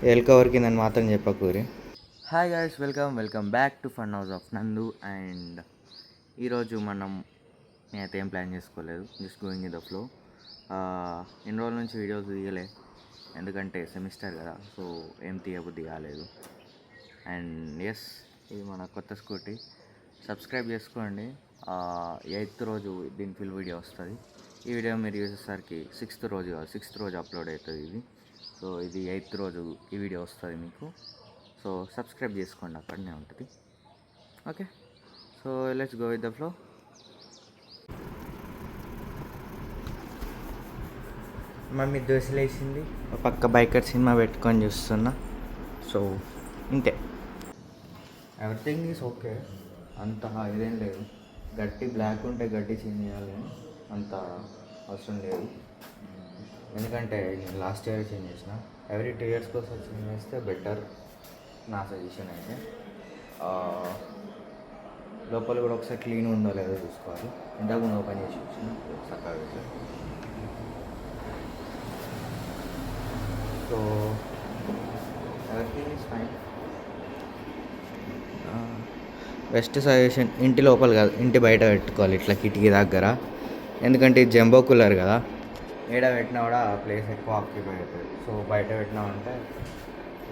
ఎల్కవరికిందని మాత్రం చెప్పకూరి. Hi guys, welcome back to fun house of Nandu. And ఈరోజు నేనైతే ఏం ప్లాన్ చేసుకోలేదు, just going in the flow. ఎన్ని రోజుల నుంచి వీడియోస్ తీయలే, ఎందుకంటే సెమిస్టర్ కదా, సో ఏం తీయబుద్ధి కాలేదు. అండ్ ఎస్, ఇది మన కొత్త స్కూటీ. సబ్స్క్రైబ్ చేసుకోండి. 8th రోజు దీని ఫుల్ వీడియో వస్తుంది. ఈ వీడియో మీరు చూసేసరికి 6th రోజు అప్లోడ్ అవుతుంది ఇది. సో ఇది 8th రోజు ఈ వీడియో వస్తుంది మీకు. సో సబ్స్క్రైబ్ చేసుకోండి, అక్కడనే ఉంటుంది. Okay, so let's go with the flow. Mummy దోశలు వేసింది, పక్క బైకర్ సినిమా పెట్టుకొని చూస్తున్నా. సో ఇంతే, ఎవ్రీథింగ్ ఈజ్ ఓకే. అంత ఇదేం లేదు. గట్టి బ్లాక్ ఉంటే గట్టి చేంజ్ చేయాలి, అంత అవసరం లేదు. ఎందుకంటే నేను లాస్ట్ ఇయర్ చేంజ్ చేసిన. ఎవ్రీ 2 years కోసం చేంజ్ చేస్తే బెటర్, నా సజెషన్ అయితే. లోపల కూడా ఒకసారి క్లీన్ ఉందో లేదో చూసుకోవాలి. ఇంతకుముందు ఓపెన్ చేసి వచ్చిన చక్కగా. So everything is fine. Best suggestion, ఇంటి లోపల కాదు, ఇంటి బయట పెట్టుకోవాలి, ఇట్లా కిటికీ దగ్గర. ఎందుకంటే ఇది జంబో కూలర్ కదా, ఏడ పెట్టినా కూడా ప్లేస్ ఎక్కువ ఆక్యుపై అవుతుంది. సో బయట పెట్టినామంటే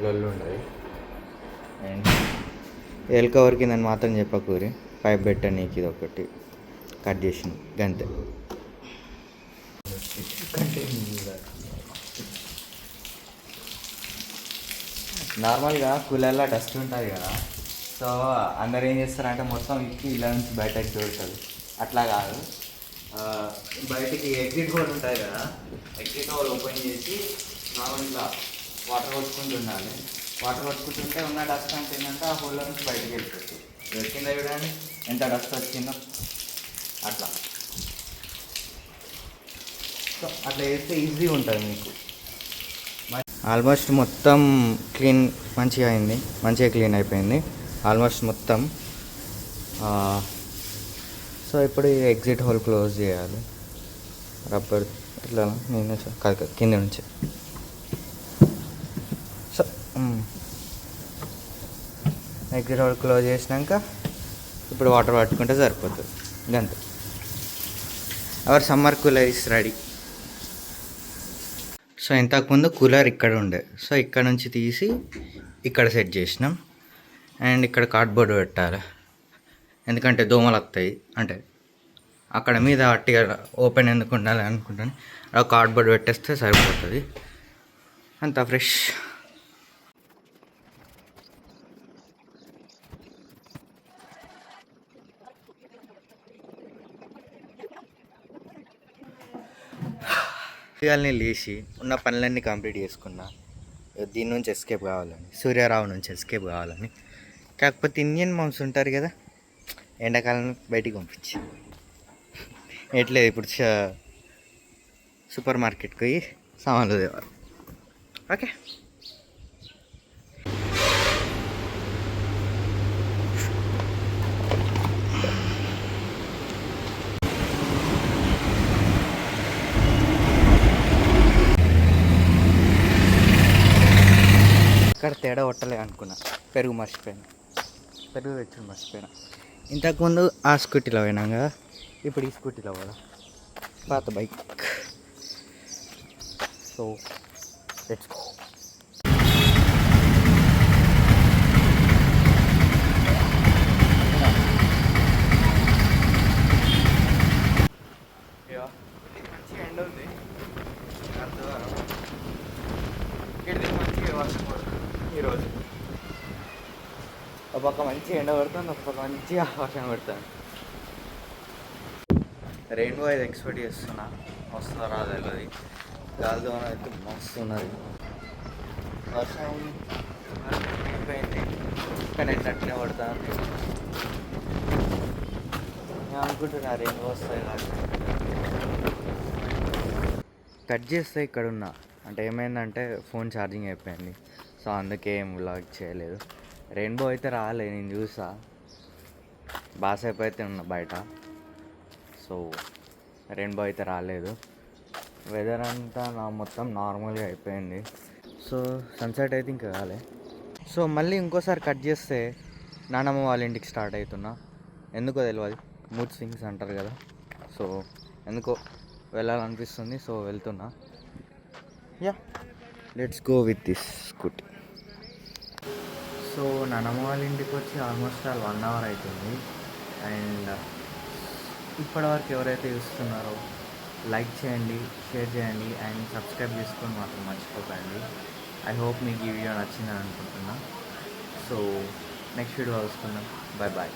లొల్లు ఉండదు. అండ్ ఎల్కవరికిందని మాత్రం చెప్పకూరి, పైప్ పెట్టా నీకు ఇది ఒకటి కట్ చేసిన గంతే. నార్మల్గా కూలర్లో డస్ట్ ఉంటుంది కదా, సో అందరు ఏం చేస్తారంటే మొత్తం ఇక్కి ఇలా నుంచి బయటకు చూడతారు. అట్లా కాదు, బయటికి ఎగ్జిట్ హోల్ ఉంటుంది కదా, ఎగ్జిట్ హోల్ ఓపెన్ చేసి నార్మల్గా వాటర్ కొట్టుకుంటూ ఉండాలి. వాటర్ కొట్టుకుంటుంటే ఉన్న డస్ట్ అంటే ఏంటంటే ఆ హోల్లో నుంచి బయటకు వెళ్ళిపోతుంది. కింద చూడండి ఎంత డస్ట్ వచ్చిందో, అట్లా. సో అట్లా చేస్తే ఈజీ ఉంటుంది మీకు. ఆల్మోస్ట్ మొత్తం మంచిగా అయింది, మంచిగా క్లీన్ అయిపోయింది ఆల్మోస్ట్ మొత్తం. సో ఇప్పుడు ఈ ఎగ్జిట్ హోల్ క్లోజ్ చేయాలి, రబ్బర్ ఇట్లా నేను కాదు కింద నుంచి. సో ఎగ్జిట్ హోల్ క్లోజ్ చేసినాక ఇప్పుడు వాటర్ పట్టుకుంటే సరిపోతుంది, గంతే. Our summer cooler is ready. So ఇంతకుముందు కూలర్ ఇక్కడ ఉండే, సో ఇక్కడ నుంచి తీసి ఇక్కడ సెట్ చేసినాం. అండ్ ఇక్కడ కార్డ్బోర్డ్ పెట్టాలి, ఎందుకంటే దోమలు వస్తాయి. అంటే అక్కడ మీద అట్టిగా ఓపెన్ ఎందుకు ఉండాలి అనుకుంటాను, ఆ కార్డ్బోర్డ్ పెట్టేస్తే సరిపోతుంది, అంత ఫ్రెష్. ఉదయాన్నే లేచి ఉన్న పనులన్నీ కంప్లీట్ చేసుకున్నా, దీని నుంచి ఎస్కేప్ కావాలని, సూర్యారావు నుంచి ఎస్కేప్ కావాలని. కాకపోతే ఇండియన్ మామ్స్ ఉంటారు కదా, ఎండాకాలం బయటికి పంపించి ఎట్లేదు. ఇప్పుడు సూపర్ మార్కెట్కి పోయి సామాన్లు తేవాలి. ఓకే, ఇక్కడ తేడా కొట్టలే అనుకున్నా, పెరుగు తెచ్చుడు మర్చిపోయినా. ఇంతకుముందు ఆ స్కూటీలో పోయినాం కదా, ఇప్పుడు ఈ స్కూటీలో పోదా, పాత బైక్. So let's go. మంచిగా ఎండ ఉంది, ఇక్కడ మంచిగా వర్షం పడుతుంది ఈరోజు. ఒక పక్క మంచిగా ఎండ పడుతుంది, ఒక పక్క మంచిగా వర్షం పడుతుంది. రెయిన్బో అయితే ఎక్స్పెక్ట్ చేస్తున్నా, వస్తుందా రాదు తెలియదు. గాలిదోన అయితే మస్తు ఉన్నది. వర్షం అయిపోయింది కానీ ఎండట్నే పడుతుంది. నేను అనుకుంటున్నా రెయిన్బో వస్తాయి కాదు. కట్ చేస్తే ఇక్కడ ఉన్నా, అంటే ఏమైందంటే ఫోన్ ఛార్జింగ్ అయిపోయింది, సో అందుకే ఏం వ్లాగ్ చేయలేదు. రెయిన్బో అయితే రాలే, నేను చూసా బాసేపు అయితే ఉన్నా బయట. సో రెయిన్బో అయితే రాలేదు. వెదర్ అంతా మొత్తం నార్మల్గా అయిపోయింది. సో సన్సెట్ అయితే ఇంకా కాలే. సో మళ్ళీ ఇంకోసారి కట్ చేస్తే నానమ్మ వాళ్ళ ఇంటికి స్టార్ట్ అవుతున్నా. ఎందుకో తెలియదు, మూడ్ స్వింగ్స్ అంటారు కదా. సో ఎందుకో వెళ్ళాలనిపిస్తుంది, సో వెళ్తున్నా. Yeah, let's go with this scooty. So నానమ్మ వాళ్ళ ఇంటికి వచ్చి ఆల్మోస్ట్ ఆల్ 1 అవర్ అవుతుంది. అండ్ ఇప్పటివరకు ఎవరైతే చూస్తున్నారో లైక్ చేయండి, షేర్ చేయండి అండ్ సబ్స్క్రైబ్ చేసుకొని మాత్రం మర్చిపోకండి. ఐ హోప్ మీకు ఈ వీడియో నచ్చిందని అనుకుంటున్నా. సో నెక్స్ట్ వీడియో కలుసుకుందాం. Bye bye.